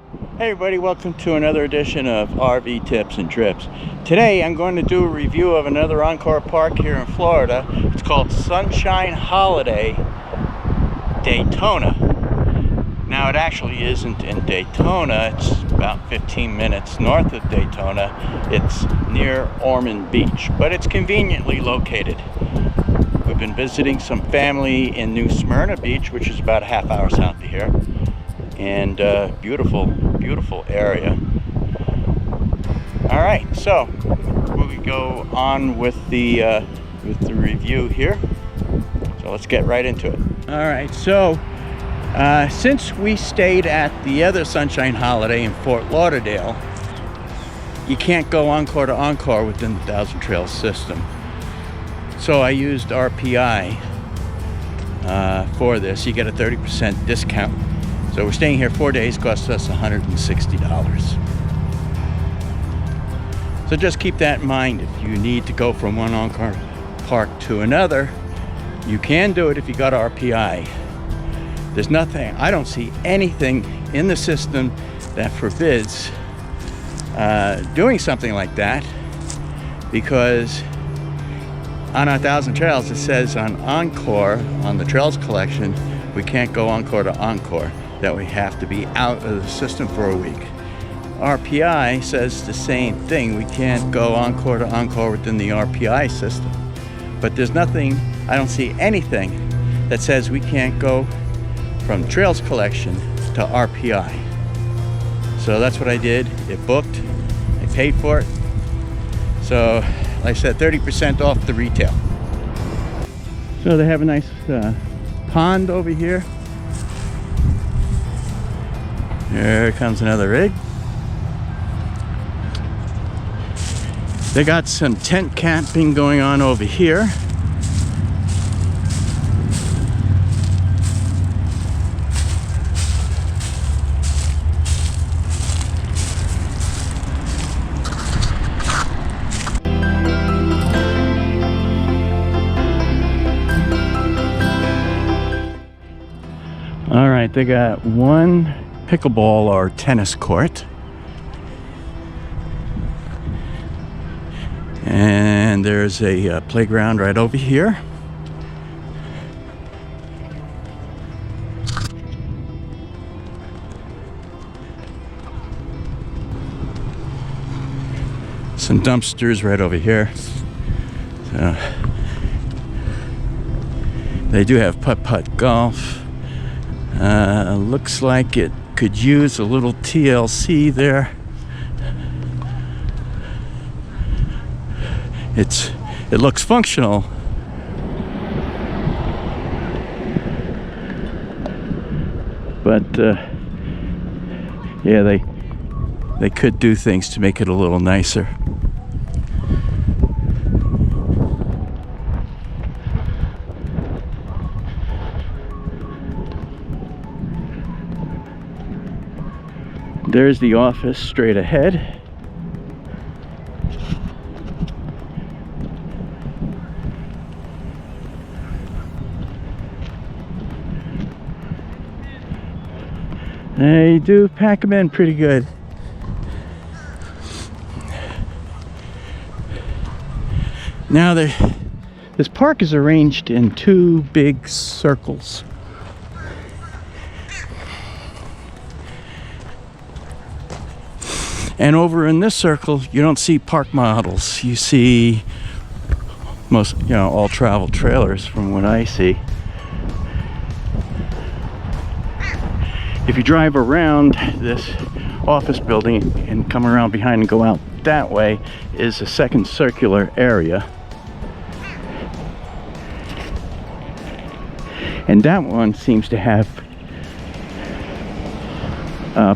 Hey everybody, welcome to another edition of RV Tips and Trips. Today I'm going to do a review of another Encore park here in Florida. It's called Sunshine Holiday Daytona. Now it actually isn't in Daytona, it's about 15 minutes north of Daytona. It's near Ormond Beach, but it's conveniently located. We've been visiting some family in New Smyrna Beach, which is about a half hour south of here. And beautiful area. All right, so we go on with the review here. So let's get right into it. All right, so since we stayed at the other Sunshine Holiday in Fort Lauderdale, you can't go Encore to Encore within the Thousand Trails system. So I used RPI for this. You get a 30% discount. So we're staying here 4 days, cost us $160. So just keep that in mind. If you need to go from one Encore park to another, you can do it if you got RPI. There's nothing, I don't see anything in the system that forbids doing something like that, because on our Thousand Trails it says on Encore, on the Trails collection, we can't go Encore to Encore, that we have to be out of the system for a week. RPI says the same thing. We can't go Encore to Encore within the RPI system. But there's nothing, I don't see anything that says we can't go from Trails collection to RPI. So that's what I did. It booked, I paid for it. So like I said, 30% off the retail. So they have a nice pond over here. There comes another rig. They got some tent camping going on over here. All right, they got one pickleball or tennis court, and there's a playground right over here. Some dumpsters right over here. So they do have putt-putt golf. Looks like it could use a little TLC there. It looks functional, but yeah, they could do things to make it a little nicer. There's the office straight ahead. They do pack them in pretty good. Now this park is arranged in two big circles. And over in this circle, you don't see park models. You see most, all travel trailers from what I see. If you drive around this office building and come around behind and go out that way, is a second circular area. And that one seems to have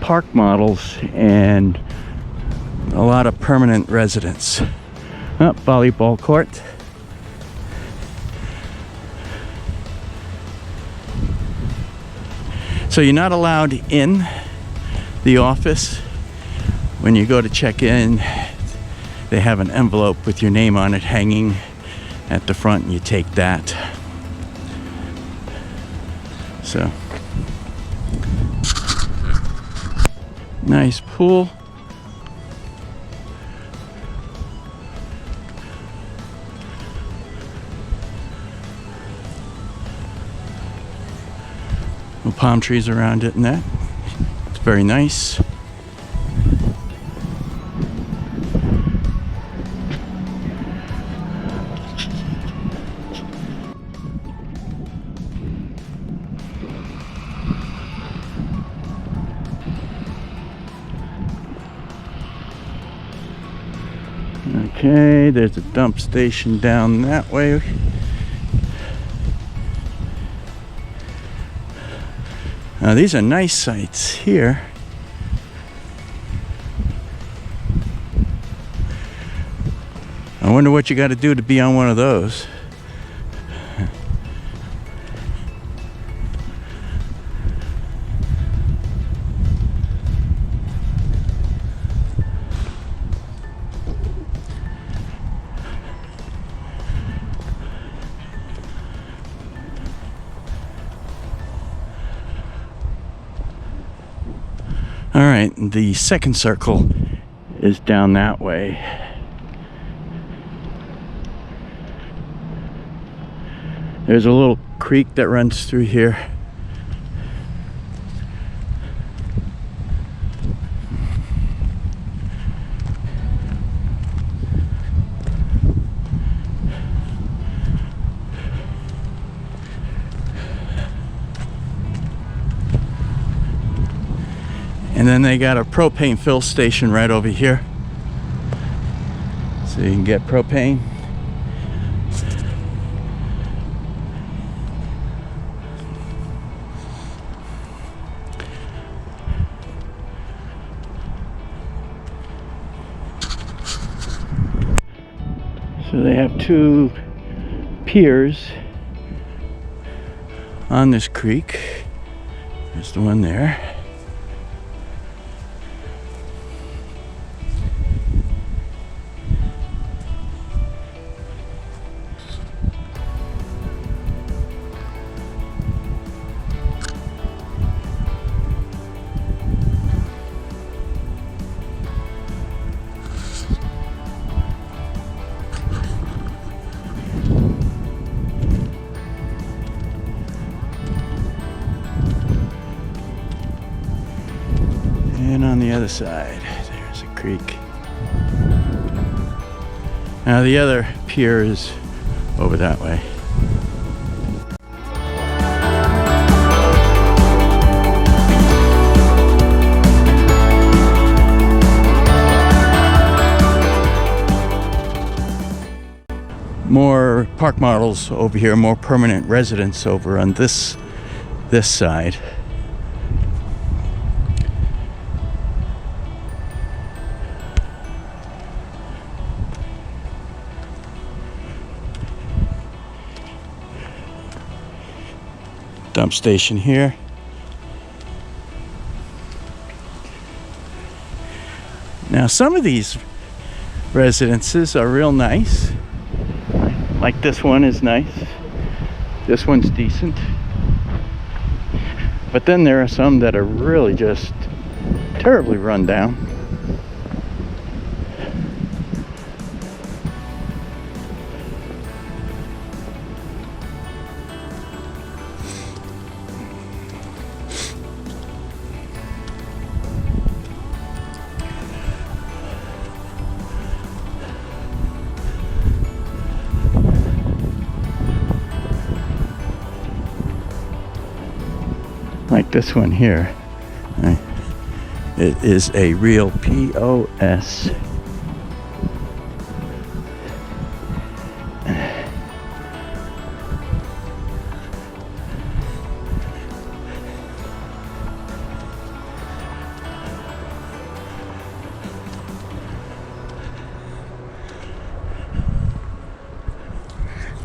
park models and a lot of permanent residents. Oh, volleyball court. So you're not allowed in the office. When you go to check in, they have an envelope with your name on it hanging at the front, and you take that. So Nice pool. Little palm trees around it and that. It's very nice. Okay, there's a dump station down that way. Now these are nice sites here. I wonder what you got to do to be on one of those. All right, the second circle is down that way. There's a little creek that runs through here. And then they got a propane fill station right over here. So you can get propane. So they have two piers on this creek. There's the one there. And on the other side, there's a creek. Now the other pier is over that way. More park models over here, more permanent residents over on this side. Dump station here. Now some of these residences are real nice. Like this one is nice. This one's decent. But then there are some that are really just terribly run down. Like this one here. It is a real POS.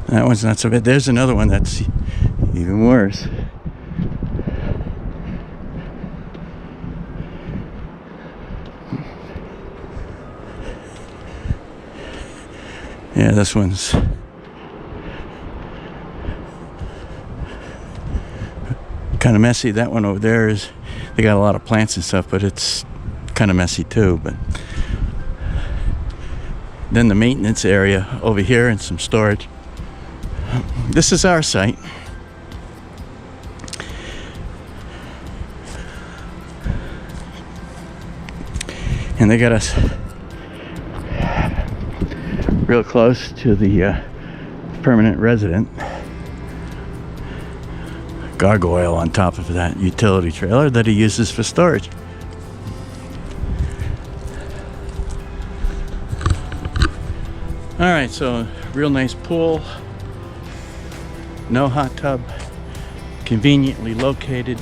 That one's not so bad. There's another one that's even worse. Yeah, this one's kind of messy. That one over there is, they got a lot of plants and stuff, but it's kind of messy too. But then the maintenance area over here and some storage. This is our site. And they got us real close to the permanent resident. Gargoyle on top of that utility trailer that he uses for storage. Alright, so real nice pool. No hot tub. Conveniently located.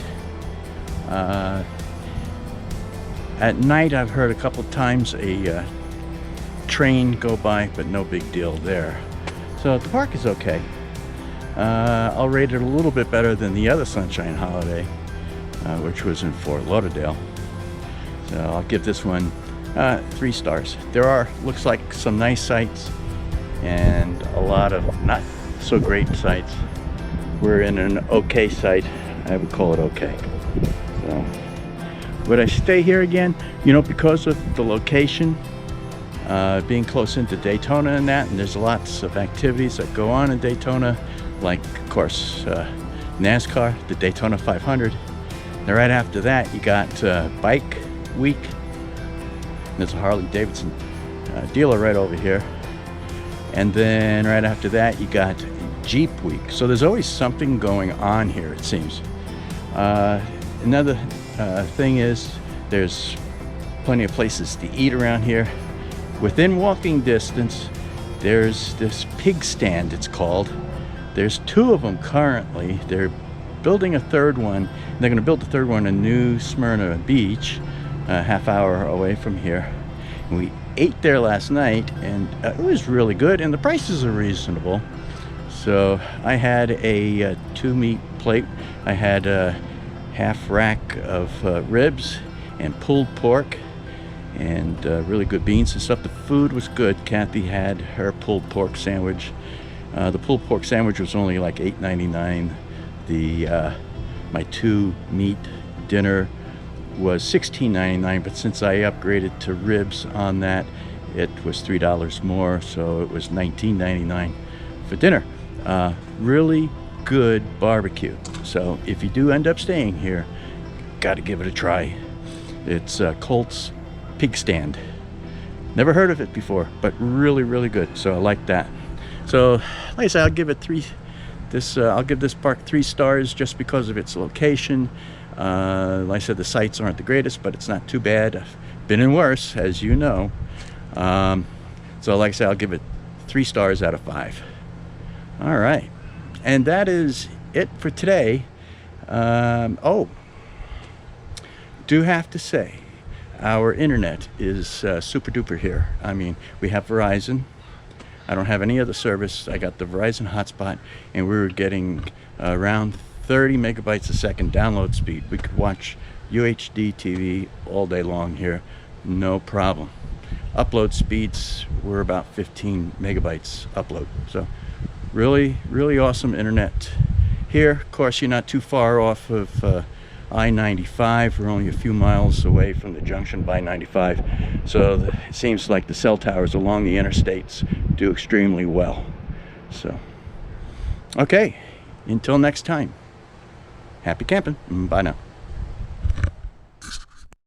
At night I've heard a couple times a train go by, but no big deal there. So the park is okay. I'll rate it a little bit better than the other Sunshine Holiday, which was in Fort Lauderdale. So I'll give this one 3 stars. There are, looks like, some nice sites and a lot of not so great sites. We're in an okay site. I would call it okay. So would I stay here again? You know, because of the location, being close into Daytona and that, and there's lots of activities that go on in Daytona, like, of course, NASCAR, the Daytona 500. And right after that, you got Bike Week. There's a Harley Davidson dealer right over here. And then right after that, you got Jeep Week. So there's always something going on here, it seems. Another thing is, there's plenty of places to eat around here. Within walking distance, there's this pig stand, it's called. There's 2 of them currently. They're building a 3rd one. They're going to build the 3rd one in New Smyrna Beach, a half hour away from here. And we ate there last night, and it was really good, and the prices are reasonable. So I had a 2-meat plate. I had a half rack of ribs and pulled pork and really good beans and stuff. The food was good. Kathy had her pulled pork sandwich. The pulled pork sandwich was only like $8.99. My 2-meat dinner was $16.99, but since I upgraded to ribs on that, it was $3 more, so it was $19.99 for dinner. Really good barbecue. So if you do end up staying here, got to give it a try. It's Colt's Pig Stand. Never heard of it before, but really, really good. So I like that. So, like I said, I'll give it I'll give this park 3 stars just because of its location. Like I said, the sites aren't the greatest, but it's not too bad. I've been in worse, as you know. So, like I said, I'll give it 3 stars out of 5. All right, and that is it for today. Do have to say, our internet is super duper here. I mean, we have Verizon. I don't have any other service. I got the Verizon hotspot, and we were getting around 30 megabytes a second download speed. We could watch UHD TV all day long here, no problem. Upload speeds were about 15 megabytes upload. So really, really awesome internet here. Of course, you're not too far off of I-95. We're only a few miles away from the junction by 95. So it seems like the cell towers along the interstates do extremely well. So, okay, until next time, happy camping. Bye now.